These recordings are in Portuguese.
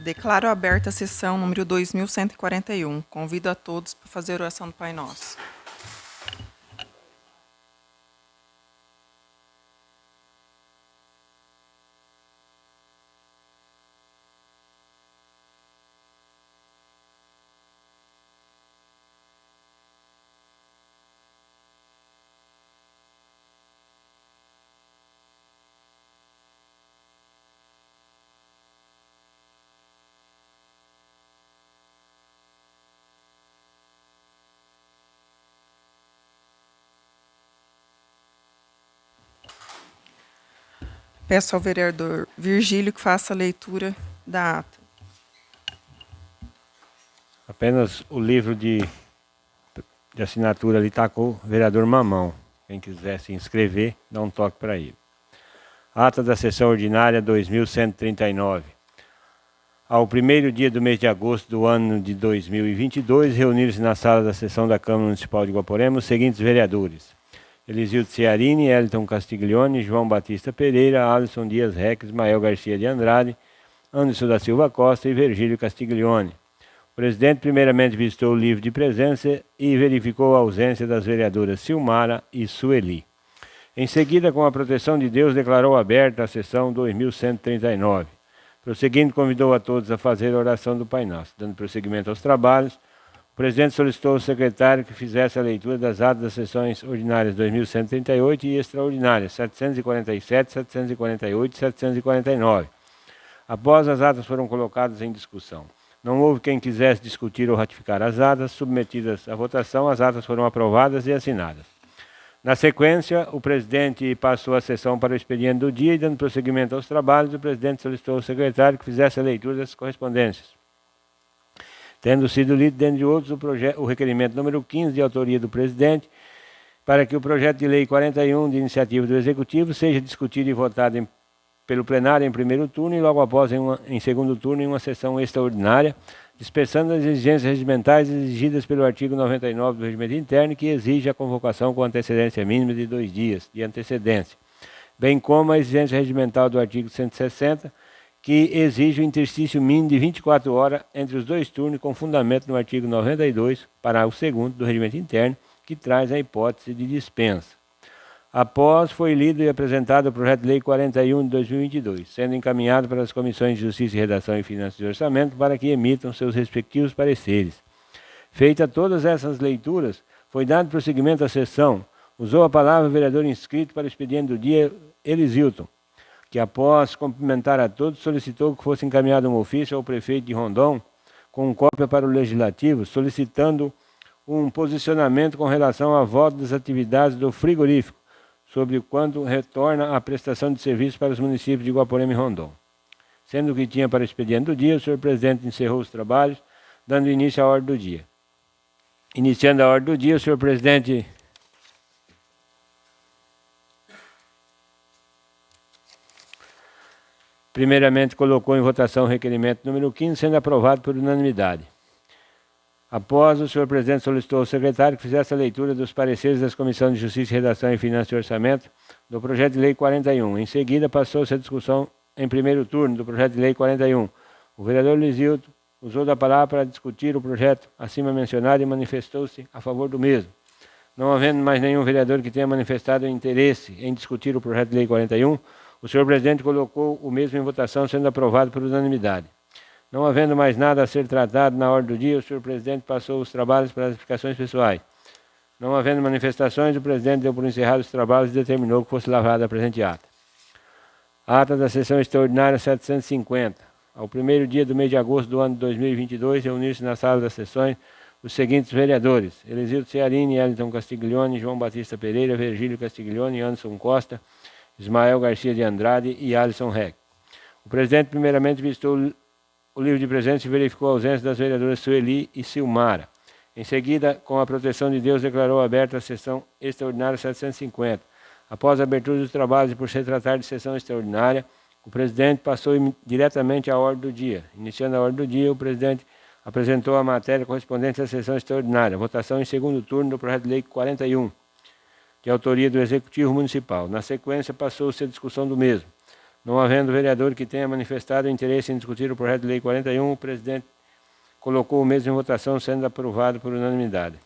Declaro aberta a sessão número 2141. Convido a todos para fazer a oração do Pai Nosso. Peço ao vereador Virgílio que faça a leitura da ata. Apenas o livro de assinatura ali está com o vereador Mamão. Quem quiser se inscrever, dá um toque para ele. Ata da sessão ordinária 2139. Ao primeiro dia do mês de agosto do ano de 2022, reuniram-se na sala da sessão da Câmara Municipal de Guaporema os seguintes vereadores: Elisíodo Ciarini, Eliton Castiglione, João Batista Pereira, Alisson Dias Reques, Ismael Garcia de Andrade, Anderson da Silva Costa e Virgílio Castiglione. O presidente primeiramente visitou o livro de presença e verificou a ausência das vereadoras Silmara e Sueli. Em seguida, com a proteção de Deus, declarou aberta a sessão 2139. Prosseguindo, convidou a todos a fazer a oração do Pai Nosso. Dando prosseguimento aos trabalhos, o presidente solicitou ao secretário que fizesse a leitura das atas das sessões ordinárias 2138 e extraordinárias 747, 748 e 749. Após as atas foram colocadas em discussão. Não houve quem quisesse discutir ou ratificar as atas. Submetidas à votação, as atas foram aprovadas e assinadas. Na sequência, o presidente passou a sessão para o expediente do dia e, dando prosseguimento aos trabalhos, o presidente solicitou ao secretário que fizesse a leitura das correspondências. Tendo sido lido, dentre outros, o requerimento número 15, de autoria do presidente, para que o projeto de lei 41, de iniciativa do Executivo, seja discutido e votado pelo plenário em primeiro turno e logo após em segundo turno em uma sessão extraordinária, dispensando as exigências regimentais exigidas pelo artigo 99 do Regimento Interno, que exige a convocação com antecedência mínima de 2 dias de antecedência, bem como a exigência regimental do artigo 160, que exige o interstício mínimo de 24 horas entre os 2 turnos, com fundamento no artigo 92, parágrafo 2º do Regimento Interno, que traz a hipótese de dispensa. Após, foi lido e apresentado o projeto de lei 41 de 2022, sendo encaminhado para as comissões de Justiça e Redação e Finanças e Orçamento para que emitam seus respectivos pareceres. Feita todas essas leituras, foi dado prosseguimento à sessão. Usou a palavra o vereador inscrito para o expediente do dia, Elisílton, que após cumprimentar a todos, solicitou que fosse encaminhado um ofício ao prefeito de Rondon, com cópia para o Legislativo, solicitando um posicionamento com relação à volta das atividades do frigorífico, sobre quando retorna a prestação de serviços para os municípios de Guaporema e Rondon. Sendo o que tinha para o expediente do dia, o senhor presidente encerrou os trabalhos, dando início à ordem do dia. Iniciando a ordem do dia, o senhor presidente primeiramente colocou em votação o requerimento número 15, sendo aprovado por unanimidade. Após, o senhor presidente solicitou ao secretário que fizesse a leitura dos pareceres das comissões de Justiça, Redação e Finanças e Orçamento do projeto de lei 41. Em seguida, passou-se a discussão em primeiro turno do projeto de lei 41. O vereador Elisílton usou da palavra para discutir o projeto acima mencionado e manifestou-se a favor do mesmo. Não havendo mais nenhum vereador que tenha manifestado interesse em discutir o projeto de lei 41, o senhor presidente colocou o mesmo em votação, sendo aprovado por unanimidade. Não havendo mais nada a ser tratado na ordem do dia, o senhor presidente passou os trabalhos para as explicações pessoais. Não havendo manifestações, o presidente deu por encerrados os trabalhos e determinou que fosse lavrada a presente ata. Ata da sessão extraordinária 750. Ao primeiro dia do mês de agosto do ano de 2022, reuniram-se na sala das sessões os seguintes vereadores: Elisílton Ciarini, Eliton Castiglione, João Batista Pereira, Virgílio Castiglione, Anderson Costa, Ismael Garcia de Andrade e Alisson Reck. O presidente primeiramente visitou o livro de presença e verificou a ausência das vereadoras Sueli e Silmara. Em seguida, com a proteção de Deus, declarou aberta a sessão extraordinária 750. Após a abertura dos trabalhos e por se tratar de sessão extraordinária, o presidente passou diretamente à ordem do dia. Iniciando a ordem do dia, o presidente apresentou a matéria correspondente à sessão extraordinária, votação em segundo turno do projeto de lei 41, de autoria do Executivo Municipal. Na sequência, passou-se a discussão do mesmo. Não havendo vereador que tenha manifestado interesse em discutir o projeto de lei 41, o presidente colocou o mesmo em votação, sendo aprovado por unanimidade.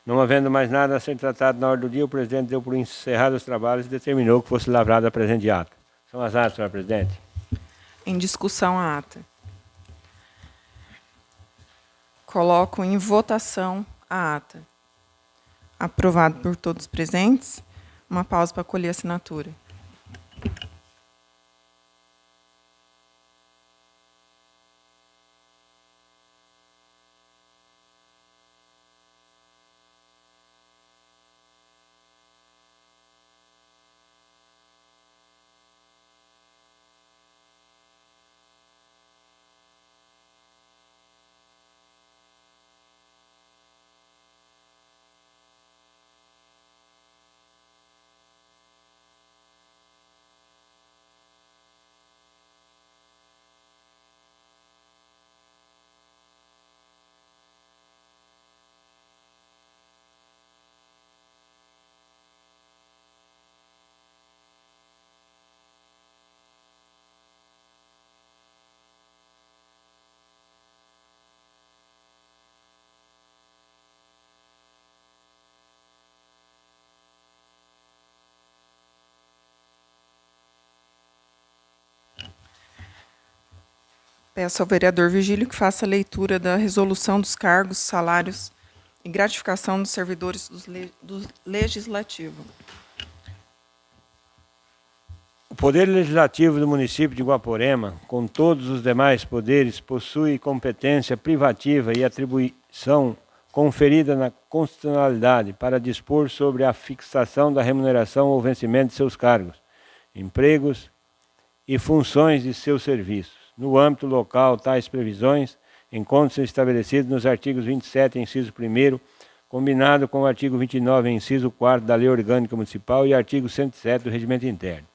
Não havendo mais nada a ser tratado na ordem do dia, o presidente deu por encerrados os trabalhos e determinou que fosse lavrada a presente ata. São as atas, senhor presidente. Em discussão a ata. Coloco em votação a ata. Aprovado por todos os presentes. Uma pausa para colher a assinatura. Peço ao vereador Virgílio que faça a leitura da resolução dos cargos, salários e gratificação dos servidores do Legislativo. O Poder Legislativo do município de Guaporema, com todos os demais poderes, possui competência privativa e atribuição conferida na constitucionalidade para dispor sobre a fixação da remuneração ou vencimento de seus cargos, empregos e funções de seus serviços. No âmbito local, tais previsões encontram-se estabelecidas nos artigos 27, inciso 1º, combinado com o artigo 29, inciso 4º da Lei Orgânica Municipal e artigo 107 do Regimento Interno.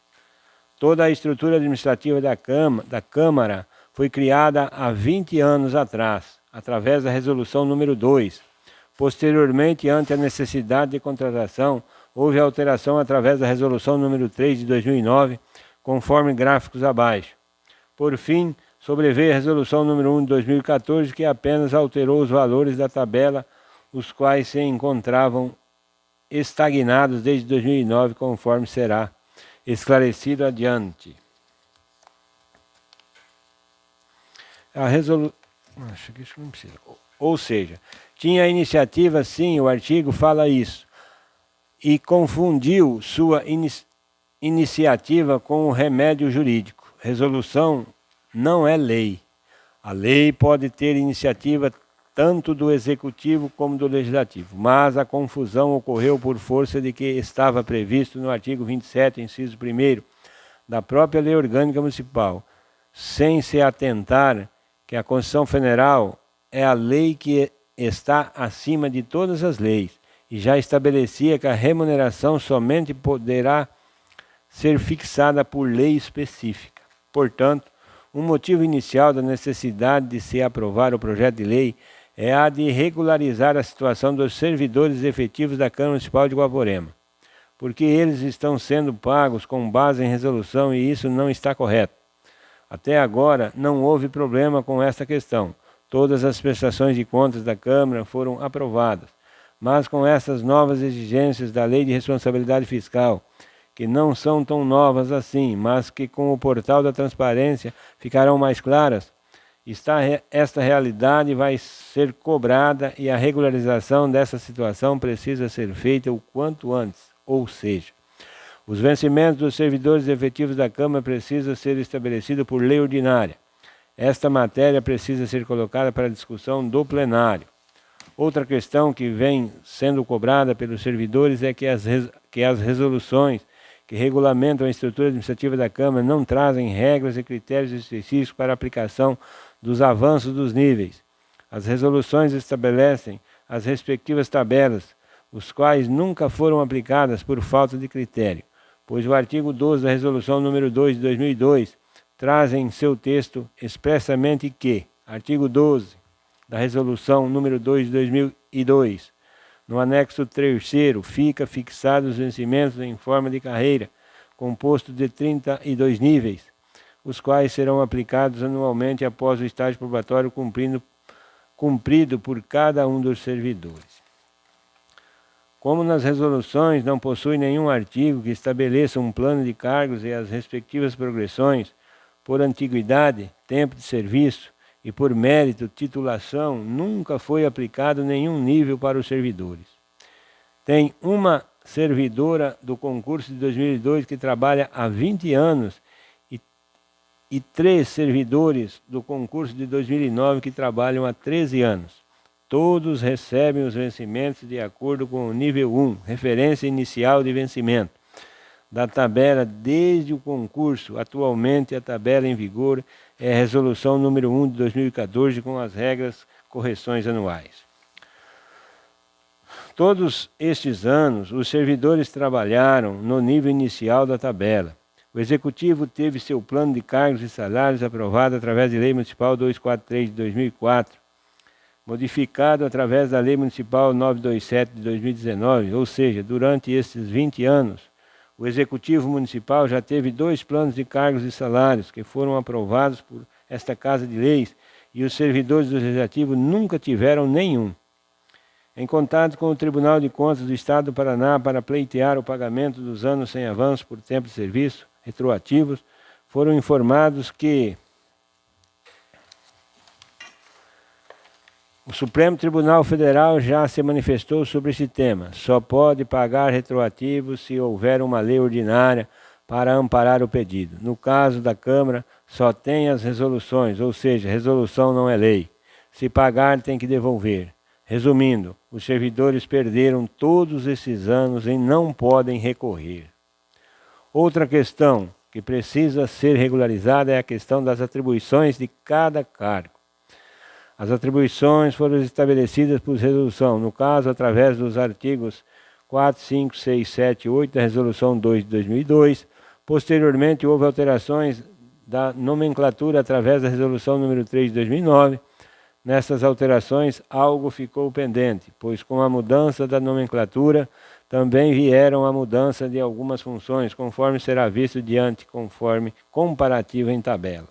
Toda a estrutura administrativa da Câmara foi criada há 20 anos atrás, através da Resolução número 2. Posteriormente, ante a necessidade de contratação, houve alteração através da Resolução número 3 de 2009, conforme gráficos abaixo. Por fim, sobreveio a Resolução número 1 de 2014, que apenas alterou os valores da tabela, os quais se encontravam estagnados desde 2009, conforme será esclarecido adiante. A resolução... Acho que isso não precisa. Ou seja, tinha a iniciativa, sim, o artigo fala isso, e confundiu sua iniciativa com o remédio jurídico. Resolução não é lei. A lei pode ter iniciativa tanto do Executivo como do Legislativo, mas a confusão ocorreu por força de que estava previsto no artigo 27, inciso 1º, da própria Lei Orgânica Municipal, sem se atentar que a Constituição Federal é a lei que está acima de todas as leis e já estabelecia que a remuneração somente poderá ser fixada por lei específica. Portanto, um motivo inicial da necessidade de se aprovar o projeto de lei é a de regularizar a situação dos servidores efetivos da Câmara Municipal de Guaporema, porque eles estão sendo pagos com base em resolução e isso não está correto. Até agora, não houve problema com esta questão. Todas as prestações de contas da Câmara foram aprovadas, mas com essas novas exigências da Lei de Responsabilidade Fiscal, que não são tão novas assim, mas que com o portal da transparência ficarão mais claras, esta realidade vai ser cobrada e a regularização dessa situação precisa ser feita o quanto antes, ou seja, os vencimentos dos servidores efetivos da Câmara precisam ser estabelecidos por lei ordinária. Esta matéria precisa ser colocada para discussão do plenário. Outra questão que vem sendo cobrada pelos servidores é que as resoluções que regulamentam a estrutura administrativa da Câmara não trazem regras e critérios específicos para a aplicação dos avanços dos níveis. As resoluções estabelecem as respectivas tabelas, os quais nunca foram aplicadas por falta de critério, pois o artigo 12 da Resolução número 2 de 2002 traz em seu texto expressamente que, artigo 12 da Resolução número 2 de 2002, no anexo 3º, fica fixados os vencimentos em forma de carreira, composto de 32 níveis, os quais serão aplicados anualmente após o estágio probatório cumprido por cada um dos servidores. Como nas resoluções não possui nenhum artigo que estabeleça um plano de cargos e as respectivas progressões por antiguidade, tempo de serviço e por mérito, titulação, nunca foi aplicado nenhum nível para os servidores. Tem uma servidora do concurso de 2002 que trabalha há 20 anos e 3 servidores do concurso de 2009 que trabalham há 13 anos. Todos recebem os vencimentos de acordo com o nível 1, referência inicial de vencimento, da tabela desde o concurso. Atualmente, a tabela em vigor é a Resolução número 1 de 2014, com as regras correções anuais. Todos estes anos, os servidores trabalharam no nível inicial da tabela. O Executivo teve seu plano de cargos e salários aprovado através de Lei Municipal 243 de 2004, modificado através da Lei Municipal 927 de 2019, ou seja, durante estes 20 anos, o Executivo Municipal já teve 2 planos de cargos e salários que foram aprovados por esta Casa de Leis e os servidores do Legislativo nunca tiveram nenhum. Em contato com o Tribunal de Contas do Estado do Paraná para pleitear o pagamento dos anos sem avanço por tempo de serviço retroativos, foram informados que o Supremo Tribunal Federal já se manifestou sobre esse tema. Só pode pagar retroativo se houver uma lei ordinária para amparar o pedido. No caso da Câmara, só tem as resoluções, ou seja, resolução não é lei. Se pagar, tem que devolver. Resumindo, os servidores perderam todos esses anos e não podem recorrer. Outra questão que precisa ser regularizada é a questão das atribuições de cada cargo. As atribuições foram estabelecidas por resolução, no caso, através dos artigos 4, 5, 6, 7 e 8 da Resolução 2 de 2002. Posteriormente, houve alterações da nomenclatura através da Resolução número 3 de 2009. Nessas alterações, algo ficou pendente, pois com a mudança da nomenclatura, também vieram a mudança de algumas funções, conforme será visto diante, conforme comparativo em tabela.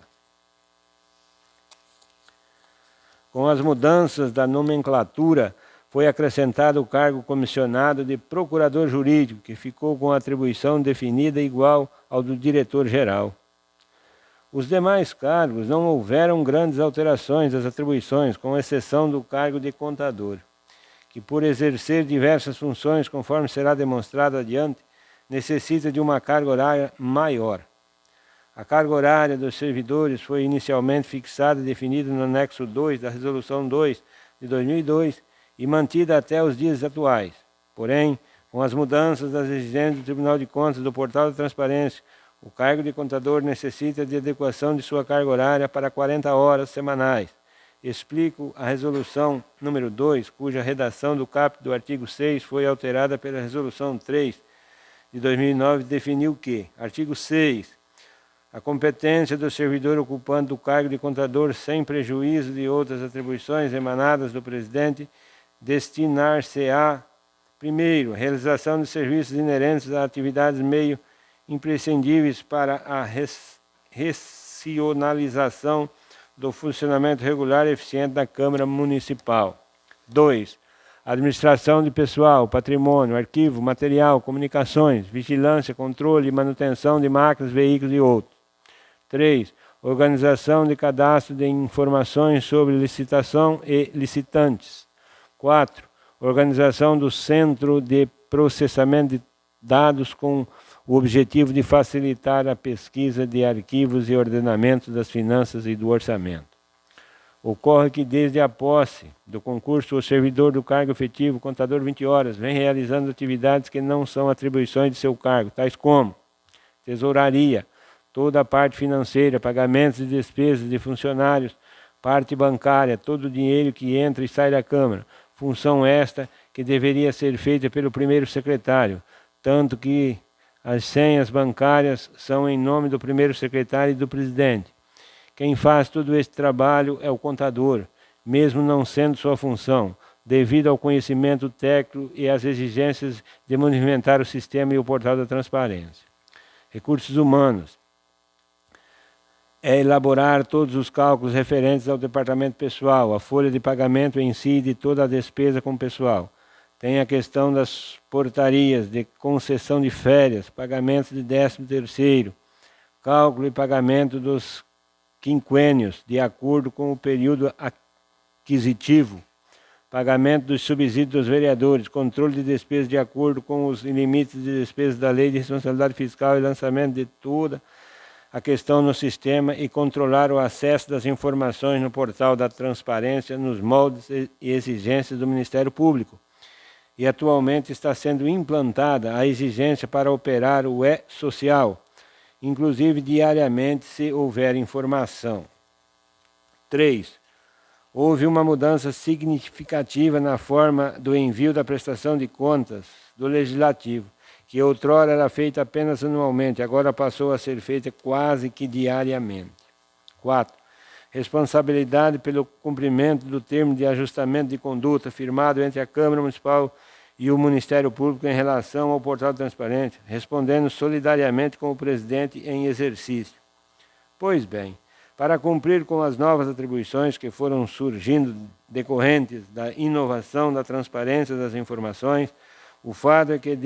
Com as mudanças da nomenclatura, foi acrescentado o cargo comissionado de procurador jurídico, que ficou com a atribuição definida igual ao do diretor-geral. Os demais cargos não houveram grandes alterações das atribuições, com exceção do cargo de contador, que por exercer diversas funções, conforme será demonstrado adiante, necessita de uma carga horária maior. A carga horária dos servidores foi inicialmente fixada e definida no anexo 2 da Resolução 2 de 2002 e mantida até os dias atuais. Porém, com as mudanças das exigências do Tribunal de Contas do Portal da Transparência, o cargo de contador necessita de adequação de sua carga horária para 40 horas semanais. Explico a Resolução número 2, cuja redação do caput do artigo 6 foi alterada pela Resolução 3 de 2009, definiu que, artigo 6, a competência do servidor ocupante do cargo de contador, sem prejuízo de outras atribuições emanadas do presidente, destinar-se-á, primeiro, realização de serviços inerentes a atividades meio imprescindíveis para a racionalização do funcionamento regular e eficiente da Câmara Municipal. 2. Administração de pessoal, patrimônio, arquivo, material, comunicações, vigilância, controle e manutenção de máquinas, veículos e outros. 3. Organização de cadastro de informações sobre licitação e licitantes. 4. Organização do Centro de Processamento de Dados com o objetivo de facilitar a pesquisa de arquivos e ordenamento das finanças e do orçamento. Ocorre que desde a posse do concurso, o servidor do cargo efetivo, contador 20 horas, vem realizando atividades que não são atribuições de seu cargo, tais como tesouraria, toda a parte financeira, pagamentos e despesas de funcionários, parte bancária, todo o dinheiro que entra e sai da Câmara, função esta que deveria ser feita pelo primeiro secretário, tanto que as senhas bancárias são em nome do primeiro secretário e do presidente. Quem faz todo esse trabalho é o contador, mesmo não sendo sua função, devido ao conhecimento técnico e às exigências de movimentar o sistema e o portal da transparência. Recursos humanos. É elaborar todos os cálculos referentes ao departamento pessoal, a folha de pagamento em si de toda a despesa com o pessoal. Tem a questão das portarias de concessão de férias, pagamentos de 13º, cálculo e pagamento dos quinquênios, de acordo com o período aquisitivo, pagamento dos subsídios dos vereadores, controle de despesas de acordo com os limites de despesas da Lei de Responsabilidade Fiscal e lançamento de toda a questão no sistema e controlar o acesso das informações no portal da transparência nos moldes e exigências do Ministério Público. E atualmente está sendo implantada a exigência para operar o e-social, inclusive diariamente se houver informação. 3. Houve uma mudança significativa na forma do envio da prestação de contas do Legislativo, que outrora era feita apenas anualmente, agora passou a ser feita quase que diariamente. 4. Responsabilidade pelo cumprimento do termo de ajustamento de conduta firmado entre a Câmara Municipal e o Ministério Público em relação ao portal transparente, respondendo solidariamente com o presidente em exercício. Pois bem, para cumprir com as novas atribuições que foram surgindo decorrentes da inovação da transparência das informações, o fato é que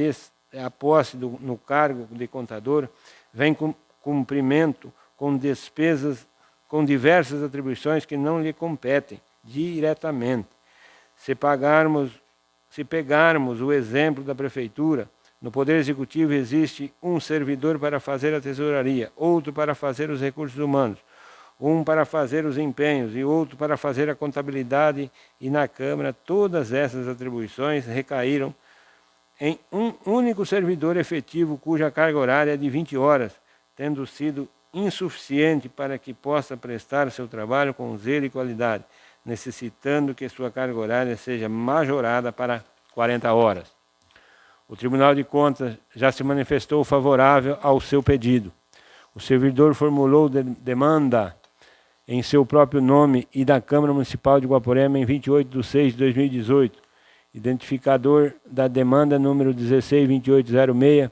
a posse no cargo de contador vem com cumprimento com despesas, com diversas atribuições que não lhe competem diretamente. Se pegarmos o exemplo da Prefeitura, no Poder Executivo existe um servidor para fazer a tesouraria, outro para fazer os recursos humanos, um para fazer os empenhos e outro para fazer a contabilidade, e na Câmara todas essas atribuições recaíram em um único servidor efetivo cuja carga horária é de 20 horas, tendo sido insuficiente para que possa prestar seu trabalho com zelo e qualidade, necessitando que sua carga horária seja majorada para 40 horas. O Tribunal de Contas já se manifestou favorável ao seu pedido. O servidor formulou demanda em seu próprio nome e da Câmara Municipal de Guaporema em 28/6/2018, identificador da demanda número 162806,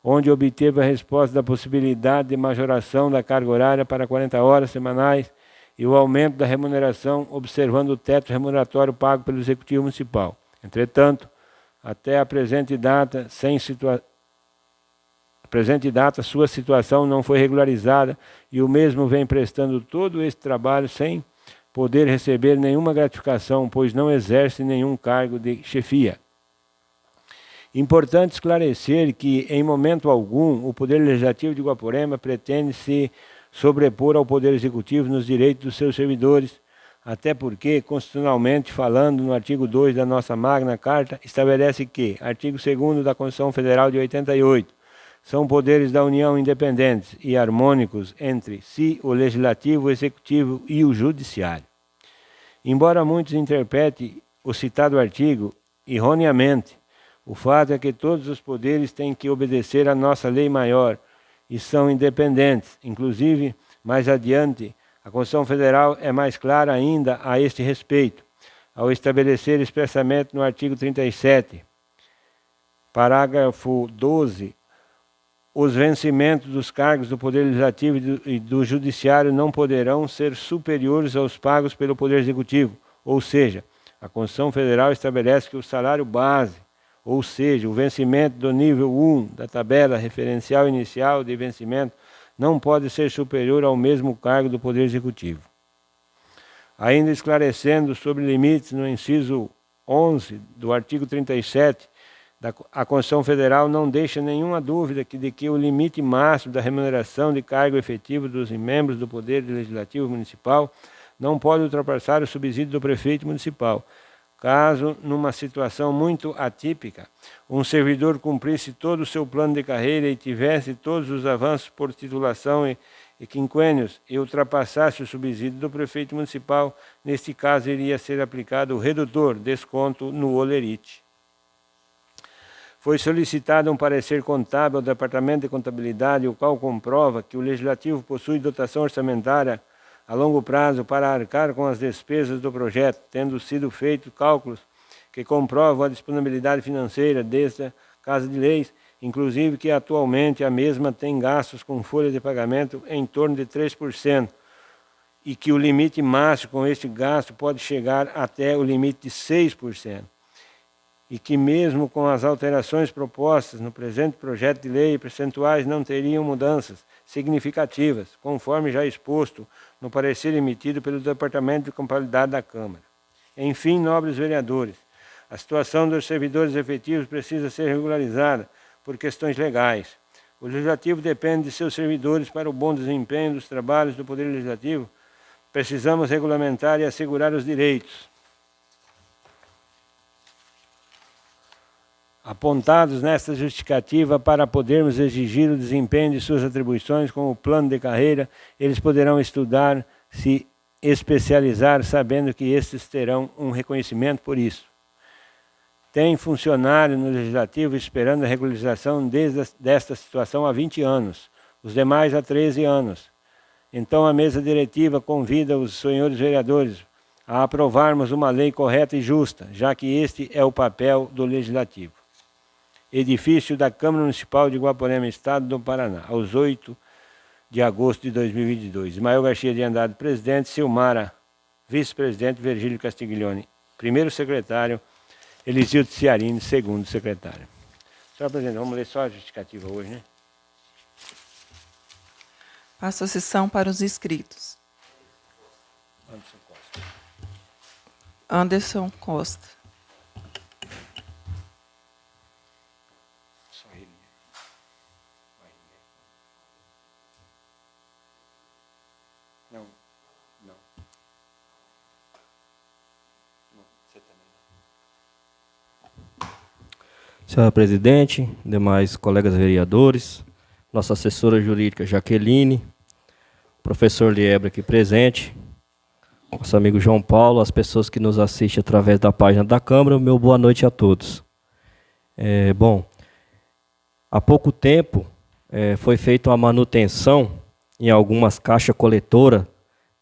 onde obteve a resposta da possibilidade de majoração da carga horária para 40 horas semanais e o aumento da remuneração, observando o teto remuneratório pago pelo Executivo Municipal. Entretanto, até a presente data, sua situação não foi regularizada e o mesmo vem prestando todo esse trabalho sem poder receber nenhuma gratificação, pois não exerce nenhum cargo de chefia. Importante esclarecer que, em momento algum, o Poder Legislativo de Guaporema pretende se sobrepor ao Poder Executivo nos direitos dos seus servidores, até porque, constitucionalmente falando, no artigo 2 da nossa Magna Carta, estabelece que, artigo 2º da Constituição Federal de 88, são poderes da União independentes e harmônicos entre si, o Legislativo, o Executivo e o Judiciário. Embora muitos interpretem o citado artigo erroneamente, o fato é que todos os poderes têm que obedecer à nossa lei maior e são independentes. Inclusive, mais adiante, a Constituição Federal é mais clara ainda a este respeito, ao estabelecer expressamente no artigo 37, parágrafo 12, os vencimentos dos cargos do Poder Legislativo e do Judiciário não poderão ser superiores aos pagos pelo Poder Executivo. Ou seja, a Constituição Federal estabelece que o salário base, ou seja, o vencimento do nível 1 da tabela referencial inicial de vencimento, não pode ser superior ao mesmo cargo do Poder Executivo. Ainda esclarecendo sobre limites no inciso 11 do artigo 37, a Constituição Federal não deixa nenhuma dúvida de que o limite máximo da remuneração de cargo efetivo dos membros do Poder Legislativo Municipal não pode ultrapassar o subsídio do prefeito municipal. Caso, numa situação muito atípica, um servidor cumprisse todo o seu plano de carreira e tivesse todos os avanços por titulação e quinquênios e ultrapassasse o subsídio do prefeito municipal, neste caso iria ser aplicado o redutor, desconto no holerite. Foi solicitado um parecer contábil ao Departamento de Contabilidade, o qual comprova que o Legislativo possui dotação orçamentária a longo prazo para arcar com as despesas do projeto, tendo sido feitos cálculos que comprovam a disponibilidade financeira desta Casa de Leis inclusive que atualmente a mesma tem gastos com folha de pagamento em torno de 3%, e que o limite máximo com este gasto pode chegar até o limite de 6%. E que mesmo com as alterações propostas no presente projeto de lei, percentuais não teriam mudanças significativas, conforme já exposto no parecer emitido pelo Departamento de Contabilidade da Câmara. Enfim, nobres vereadores, a situação dos servidores efetivos precisa ser regularizada por questões legais. O Legislativo depende de seus servidores para o bom desempenho dos trabalhos do Poder Legislativo. Precisamos regulamentar e assegurar os direitos apontados nesta justificativa para podermos exigir o desempenho de suas atribuições com o plano de carreira. Eles poderão estudar, se especializar, sabendo que estes terão um reconhecimento por isso. Tem funcionário no Legislativo esperando a regularização desta situação há 20 anos, os demais há 13 anos. Então a mesa diretiva convida os senhores vereadores a aprovarmos uma lei correta e justa, já que este é o papel do Legislativo. Edifício da Câmara Municipal de Guaporema, Estado do Paraná, aos 8 de agosto de 2022. Ismael Garcia de Andrade, presidente. Silmara, vice-presidente. Virgílio Castiglione, primeiro secretário. Elisildo Ciarini, segundo secretário. Senhor presidente, vamos ler só a justificativa hoje, né? Passo a sessão para os inscritos. Anderson Costa. Anderson Costa. Só ele. Não. Não. Você também não. Senhora presidente, demais colegas vereadores, nossa assessora jurídica Jaqueline, professor Liebre aqui presente, nosso amigo João Paulo, as pessoas que nos assistem através da página da Câmara, meu boa noite a todos. Bom, há pouco tempo foi feita uma manutenção em algumas caixas coletoras,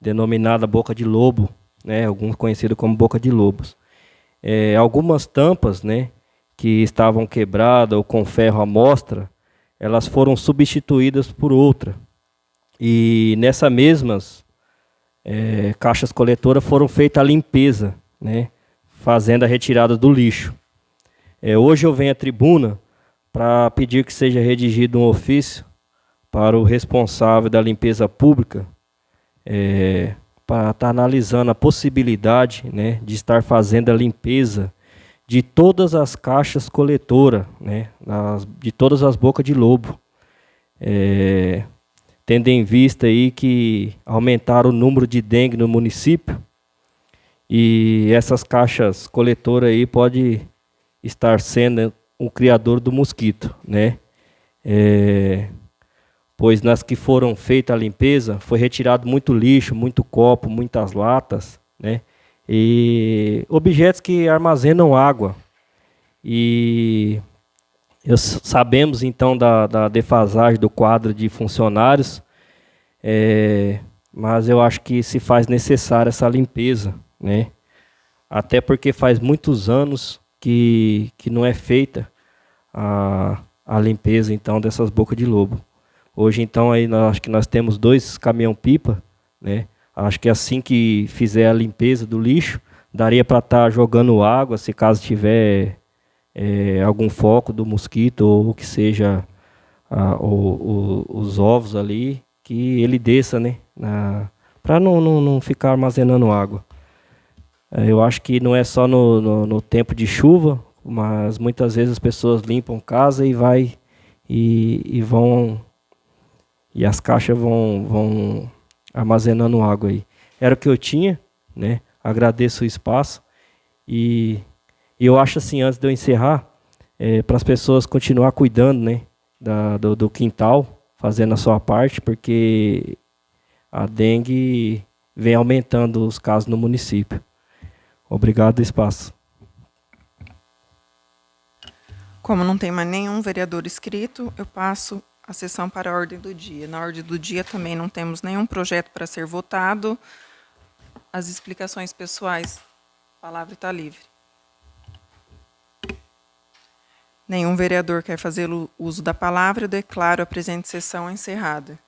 denominada Boca de Lobo, né, alguns conhecidos como Boca de Lobos. Algumas tampas, né, que estavam quebradas ou com ferro à mostra, elas foram substituídas por outra. E nessas mesmas caixas coletoras foram feita a limpeza, né, fazendo a retirada do lixo. Hoje eu venho à tribuna para pedir que seja redigido um ofício para o responsável da limpeza pública, para estar analisando a possibilidade, né, de estar fazendo a limpeza de todas as caixas coletoras, né, de todas as bocas de lobo, tendo em vista aí que aumentaram o número de dengue no município, e essas caixas coletoras aí podem estar sendo o criador do mosquito, né? Pois nas que foram feita a limpeza, foi retirado muito lixo, muito copo, muitas latas, né? E objetos que armazenam água. E sabemos então da defasagem do quadro de funcionários, mas eu acho que se faz necessária essa limpeza, né? Até porque faz muitos anos que não é feita a limpeza então dessas bocas de lobo. Hoje então aí acho que nós temos 2 caminhão-pipa, né? Acho que assim que fizer a limpeza do lixo, daria para estar jogando água, se caso tiver algum foco do mosquito ou que seja os ovos ali, que ele desça, né? Para não ficar armazenando água. Eu acho que não é só no tempo de chuva, mas muitas vezes as pessoas limpam casa e vão, e as caixas vão armazenando água aí. Era o que eu tinha, né? Agradeço o espaço e eu acho assim, antes de eu encerrar, para as pessoas continuar cuidando, né, do quintal, fazendo a sua parte, porque a dengue vem aumentando os casos no município. Obrigado pelo espaço. Como não tem mais nenhum vereador inscrito, eu passo a sessão para a ordem do dia. Na ordem do dia também não temos nenhum projeto para ser votado. As explicações pessoais, a palavra está livre. Nenhum vereador quer fazer uso da palavra, eu declaro a presente sessão encerrada.